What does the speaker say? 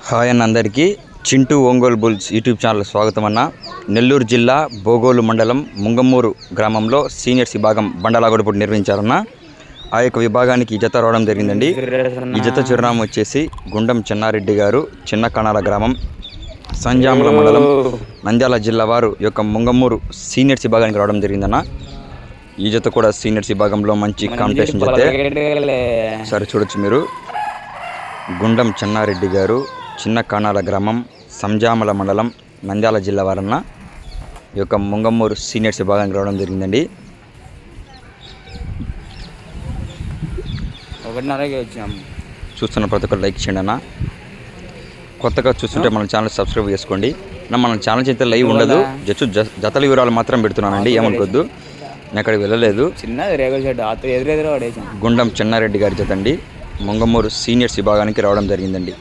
Hi అన్న అందరికీ Chintu Ongole bulls YouTube channel స్వాగతం అన్న. నెల్లూరు జిల్లా బోగోలు మండలం ముంగమూరు గ్రామంలో సీనియర్స్ విభాగం బండలాగొడు పోటీ నిర్వహించారన్న. ఆ యొక్క విభాగానికి ఈ జత రావడం జరిగిందండి. ఈ జత చిరునామా వచ్చేసి గుండం చెన్నారెడ్డి గారు, చిన్న కణాల గ్రామం, సంజామల మండలం, నంద్యాల జిల్లా వారు యొక్క ముంగమూరు సీనియర్స్ విభాగానికి రావడం జరిగిందన్న. ఈ జత కూడా సీనియర్స్ విభాగంలో మంచి కాంపిటీషన్ జతే. సరే చూడొచ్చు మీరు, గుండం చెన్నారెడ్డి గారు, చిన్న కాణాల గ్రామం, సంజామల మండలం, నంద్యాల జిల్లా వారన్న ఈ యొక్క ముంగమూరు సీనియర్స్ విభాగానికి రావడం జరిగిందండి. చూస్తున్న ప్రతి ఒక్కరు లైక్ చేయండి అన్న. కొత్తగా చూస్తుంటే మన ఛానల్ సబ్స్క్రైబ్ చేసుకోండి. మన ఛానల్ చేస్తే లైవ్ ఉండదు, జతల వివరాలు మాత్రం పెడుతున్నానండి, ఏమనుకోద్దు. నేను అక్కడికి వెళ్ళలేదు. గుండం చెన్నారెడ్డి గారి జత అండి, ముంగమూరు సీనియర్స్ విభాగానికి రావడం జరిగిందండి.